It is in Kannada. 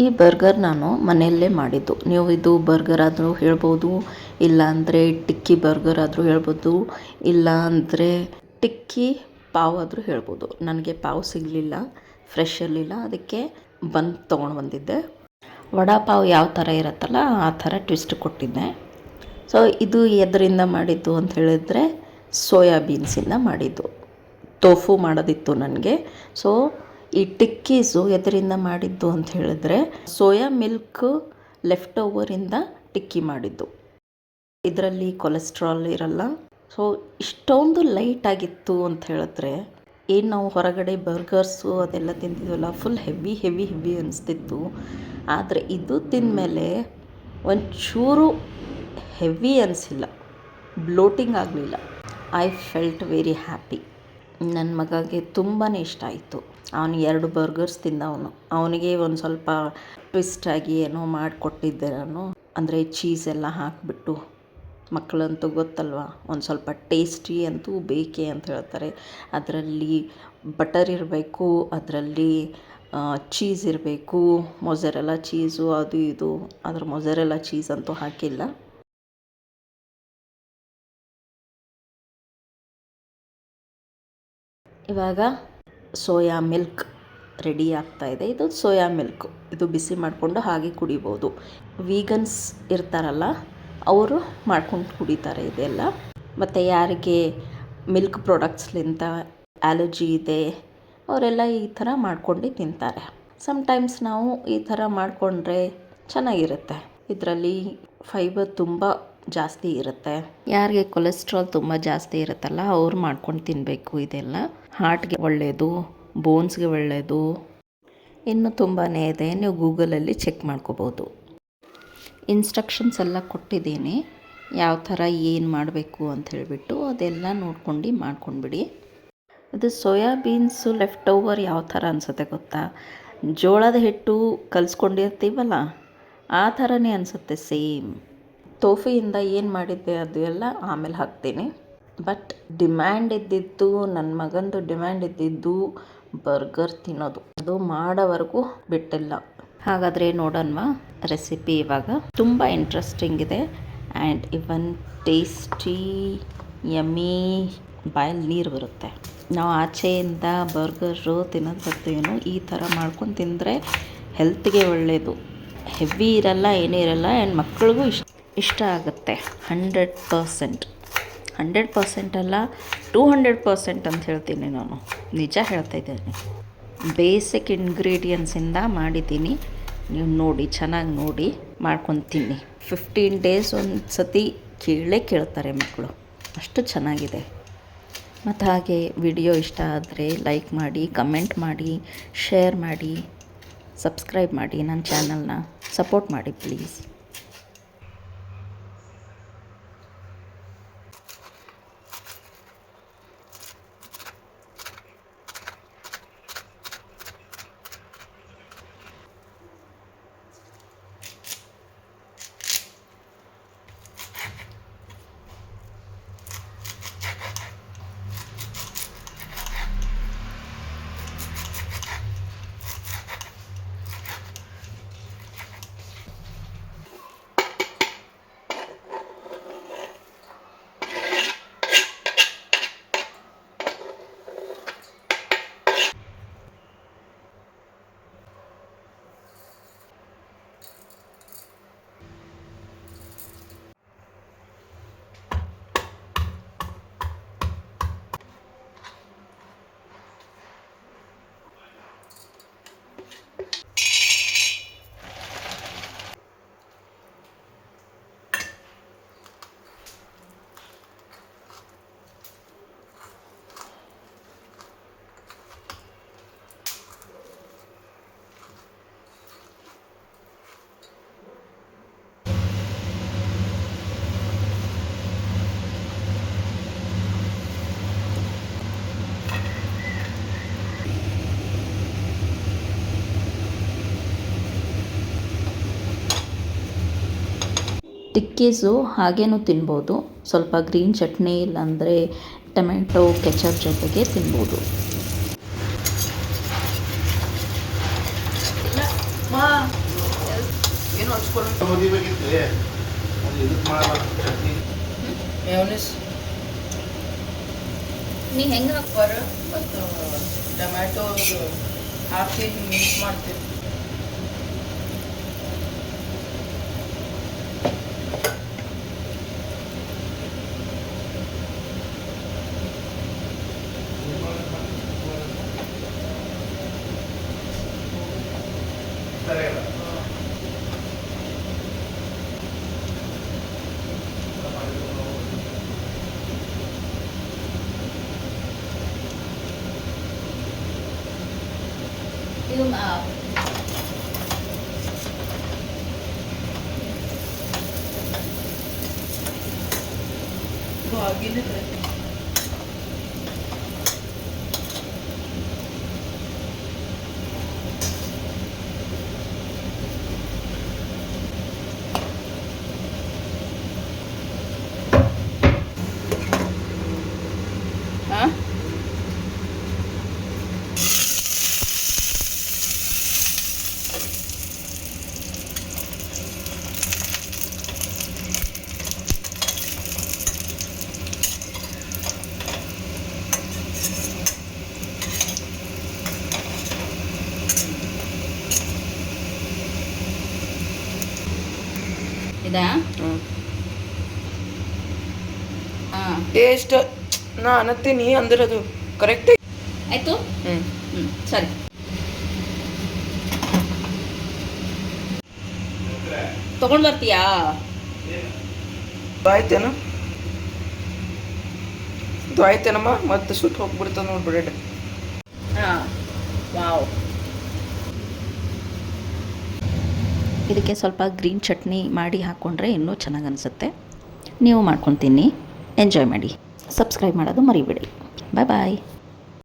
ಈ ಬರ್ಗರ್ ನಾನು ಮನೆಯಲ್ಲೇ ಮಾಡಿದ್ದು. ನೀವು ಇದು ಬರ್ಗರ್ ಆದರೂ ಹೇಳ್ಬೋದು, ಇಲ್ಲ ಅಂದರೆ ಟಿಕ್ಕಿ ಬರ್ಗರ್ ಆದರೂ ಹೇಳ್ಬೋದು, ಇಲ್ಲ ಅಂದರೆ ಟಿಕ್ಕಿ ಪಾವ್ ಆದರೂ ಹೇಳ್ಬೋದು. ನನಗೆ ಪಾವ್ ಸಿಗಲಿಲ್ಲ, ಫ್ರೆಶ್ ಇರಲಿಲ್ಲ, ಅದಕ್ಕೆ ತೊಗೊಂಡು ಬಂದಿದ್ದೆ. ವಡಾಪಾವ್ ಯಾವ ಥರ ಇರುತ್ತಲ್ಲ ಆ ಥರ ಟ್ವಿಸ್ಟ್ ಕೊಟ್ಟಿದ್ದೆ. ಸೊ ಇದು ಎದರಿಂದ ಮಾಡಿದ್ದು ಅಂತ ಹೇಳಿದರೆ ಸೋಯಾಬೀನ್ಸಿಂದ ಮಾಡಿದ್ದು. ಟೋಫು ಮಾಡೋದಿತ್ತು ನನಗೆ. ಸೊ ಈ ಟಿಕ್ಕೀಸು ಎದರಿಂದ ಮಾಡಿದ್ದು ಅಂತ ಹೇಳಿದ್ರೆ ಸೋಯಾ ಮಿಲ್ಕ್ ಲೆಫ್ಟ್ ಓವರಿಂದ ಟಿಕ್ಕಿ ಮಾಡಿದ್ದು. ಇದರಲ್ಲಿ ಕೊಲೆಸ್ಟ್ರಾಲ್ ಇರಲ್ಲ. ಸೊ ಇಷ್ಟೊಂದು ಲೈಟಾಗಿತ್ತು ಅಂತ ಹೇಳಿದ್ರೆ, ಏನು ನಾವು ಹೊರಗಡೆ ಬರ್ಗರ್ಸು ಅದೆಲ್ಲ ತಿಂತಿದ್ವಲ್ಲ ಫುಲ್ ಹೆವಿ ಹೆವಿ ಹೆವಿ ಅನಿಸ್ತಿತ್ತು. ಆದರೆ ಇದು ತಿಂದಮೇಲೆ ಒಂಚೂರು ಹೆವಿ ಅನಿಸಿಲ್ಲ, ಬ್ಲೋಟಿಂಗ್ ಆಗಲಿಲ್ಲ. I felt very happy. ನನ್ನ ಮಗಗೆ ತುಂಬಾ ಇಷ್ಟ ಆಯಿತು. ಅವನು 2 ಬರ್ಗರ್ಸ್ ತಿಂದವನು. ಅವನಿಗೆ ಒಂದು ಸ್ವಲ್ಪ ಟ್ವಿಸ್ಟಾಗಿ ಏನೋ ಮಾಡಿಕೊಟ್ಟಿದ್ದೆ ನಾನು. ಅಂದರೆ ಚೀಸ್ ಎಲ್ಲ ಹಾಕಿಬಿಟ್ಟು, ಮಕ್ಕಳಂತೂ ಗೊತ್ತಲ್ವ, ಒಂದು ಸ್ವಲ್ಪ ಟೇಸ್ಟಿ ಅಂತೂ ಬೇಕೇ ಅಂತ ಹೇಳ್ತಾರೆ. ಅದರಲ್ಲಿ ಬಟರ್ ಇರಬೇಕು, ಅದರಲ್ಲಿ ಚೀಸ್ ಇರಬೇಕು, ಮೊಸರೆಲ್ಲ ಚೀಸು ಅದು ಇದು. ಅದ್ರ ಮೊಸರೆಲ್ಲ ಚೀಸ್ ಅಂತೂ ಹಾಕಿಲ್ಲ. ಇವಾಗ ಸೋಯಾ ಮಿಲ್ಕ್ ರೆಡಿ ಆಗ್ತಾಯಿದೆ. ಇದು ಸೋಯಾ ಮಿಲ್ಕ್, ಇದು ಬಿಸಿ ಮಾಡಿಕೊಂಡು ಹಾಗೆ ಕುಡಿಬೋದು. ವೀಗನ್ಸ್ ಇರ್ತಾರಲ್ಲ ಅವರು ಮಾಡ್ಕೊಂಡು ಕುಡಿತಾರೆ ಇದೆಲ್ಲ. ಮತ್ತು ಯಾರಿಗೆ ಮಿಲ್ಕ್ ಪ್ರಾಡಕ್ಟ್ಸ್ಲಿಂದ ಅಲರ್ಜಿ ಇದೆ ಅವರೆಲ್ಲ ಈ ಥರ ಮಾಡ್ಕೊಂಡು ತಿಂತಾರೆ. ಸಮ್ಟೈಮ್ಸ್ ನಾವು ಈ ಥರ ಮಾಡಿಕೊಂಡ್ರೆ ಚೆನ್ನಾಗಿರುತ್ತೆ. ಇದರಲ್ಲಿ ಫೈಬರ್ ತುಂಬ ಜಾಸ್ತಿ ಇರುತ್ತೆ. ಯಾರಿಗೆ ಕೊಲೆಸ್ಟ್ರಾಲ್ ತುಂಬ ಜಾಸ್ತಿ ಇರುತ್ತಲ್ಲ ಅವ್ರು ಮಾಡ್ಕೊಂಡು ತಿನ್ನಬೇಕು. ಇದೆಲ್ಲ ಹಾರ್ಟ್ಗೆ ಒಳ್ಳೆಯದು, ಬೋನ್ಸ್ಗೆ ಒಳ್ಳೆಯದು, ಇನ್ನೂ ತುಂಬಾ ಇದೆ. ನೀವು ಗೂಗಲಲ್ಲಿ ಚೆಕ್ ಮಾಡ್ಕೋಬೋದು. ಇನ್ಸ್ಟ್ರಕ್ಷನ್ಸ್ ಎಲ್ಲ ಕೊಟ್ಟಿದ್ದೀನಿ, ಯಾವ ಥರ ಏನು ಮಾಡಬೇಕು ಅಂತ ಹೇಳಿಬಿಟ್ಟು ಅದೆಲ್ಲ ನೋಡ್ಕೊಂಡು ಮಾಡ್ಕೊಂಡ್ಬಿಡಿ. ಇದು ಸೋಯಾಬೀನ್ಸು ಲೆಫ್ಟ್ ಓವರ್ ಯಾವ ಥರ ಅನಿಸುತ್ತೆ ಗೊತ್ತಾ? ಜೋಳದ ಹಿಟ್ಟು ಕಲಿಸ್ಕೊಂಡಿರ್ತೀವಲ್ಲ ಆ ಥರನೇ ಅನಿಸುತ್ತೆ ಸೇಮ್. ಟೋಫಿಯಿಂದ ಏನು ಮಾಡಿದ್ದೆ ಅದು ಎಲ್ಲ ಆಮೇಲೆ ಹಾಕ್ತೀನಿ. ಬಟ್ ಡಿಮ್ಯಾಂಡ್ ಇದ್ದಿದ್ದು, ನನ್ನ ಮಗಂದು ಡಿಮ್ಯಾಂಡ್ ಇದ್ದಿದ್ದು ಬರ್ಗರ್ ತಿನ್ನೋದು. ಅದು ಮಾಡೋವರೆಗೂ ಬಿಟ್ಟಿಲ್ಲ. ಹಾಗಾದರೆ ನೋಡೋಣವಾ ರೆಸಿಪಿ? ಇವಾಗ ತುಂಬ ಇಂಟ್ರೆಸ್ಟಿಂಗ್ ಇದೆ ಆ್ಯಂಡ್ ಇವನ್ ಟೇಸ್ಟಿ, ಯಮ್ಮಿ, ಬಾಯಲ್ಲಿ ನೀರು ಬರುತ್ತೆ. ನಾವು ಆಚೆಯಿಂದ ಬರ್ಗರು ತಿನ್ನೋದು ಬರ್ತೀವಿ, ಈ ಥರ ಮಾಡ್ಕೊಂಡು ತಿಂದರೆ ಹೆಲ್ತ್ಗೆ ಒಳ್ಳೆಯದು. ಹೆವಿ ಇರಲ್ಲ, ಏನೇ ಇರಲ್ಲ, ಆ್ಯಂಡ್ ಮಕ್ಕಳಿಗೂ ಇಷ್ಟ ಆಗುತ್ತೆ. 100% ಅಲ್ಲ, 200% ಅಂತ ಹೇಳ್ತೀನಿ ನಾನು. ನಿಜ ಹೇಳ್ತಾ ಇದ್ದೀನಿ. ಬೇಸಿಕ್ ಇಂಗ್ರೀಡಿಯೆಂಟ್ಸಿಂದ ಮಾಡಿದ್ದೀನಿ. ನೀವು ನೋಡಿ, ಚೆನ್ನಾಗಿ ನೋಡಿ ಮಾಡ್ಕೊಂಡು ತಿನ್ನಿ. 15 ಡೇಸ್ ಒಂದು ಸತಿ ಕೇಳ್ತಾರೆ ಮಕ್ಕಳು, ಅಷ್ಟು ಚೆನ್ನಾಗಿದೆ. ಮತ್ತು ಹಾಗೆ ವಿಡಿಯೋ ಇಷ್ಟ ಆದರೆ ಲೈಕ್ ಮಾಡಿ, ಕಮೆಂಟ್ ಮಾಡಿ, ಶೇರ್ ಮಾಡಿ, ಸಬ್ಸ್ಕ್ರೈಬ್ ಮಾಡಿ. ನನ್ನ ಚಾನಲ್ನ ಸಪೋರ್ಟ್ ಮಾಡಿ ಪ್ಲೀಸ್. ಟಿಕ್ಕೀಸು ಹಾಗೇನೂ ತಿನ್ಬೋದು. ಸ್ವಲ್ಪ ಗ್ರೀನ್ ಚಟ್ನಿ ಇಲ್ಲಾಂದರೆ ಟೊಮೆಟೊ ಕೆಚಪ್ ಜೊತೆಗೆ ತಿನ್ಬೋದು. ಏನು ಹಚ್ಕೊಳ್ಳಿ ಹೊದಿಬೇಕಿತ್ತು ಅದು ಇದಕ್ಕೆ ಮಾಡಬಾರ್ದು ಚಟ್ನಿ ಮ್ಯಾಯೋನೀಸ್ ನೀ ಹೆಂಗೆ ಬರ ಮತ್ತು ಟೊಮ್ಯಾಟೊ ಹಾಕಿ ಮಿಕ್ಸ್ ಮಾಡ್ತೀವಿ ಇದು ಆಗಿನೇ ಹಾಂ ಇದಾ ಹಾಂ ಟೇಸ್ಟ್ ನಾ ಅನ್ನತ್ತೀನಿ ಅಂದ್ರೆ ಅದು ಕರೆಕ್ಟ್ ಆಯಿತು ಸರಿ ತೊಗೊಂಡು ಬರ್ತೀಯಾ ಆಯ್ತೇನು ಇದು ಆಯ್ತೇನಮ್ಮ ಮತ್ತೆ ಸುಟ್ಟು ಹೋಗ್ಬಿಡ್ತದೆ ನೋಡಿ ಬ್ರೆಡ್ ಹಾಂ ವಾವ್ ಇದಕ್ಕೆ ಸ್ವಲ್ಪ ಗ್ರೀನ್ ಚಟ್ನಿ ಮಾಡಿ ಹಾಕ್ಕೊಂಡ್ರೆ ಇನ್ನೂ ಚೆನ್ನಾಗಿ ಅನಿಸುತ್ತೆ ನೀವು ಮಾಡ್ಕೊಂಡು ತಿನ್ನಿ ಎಂಜಾಯ್ ಮಾಡಿ ಸಬ್ಸ್ಕ್ರೈಬ್ ಮಾಡೋದು ಮರಿಬೇಡಿ ಬಾಯ್ ಬಾಯ್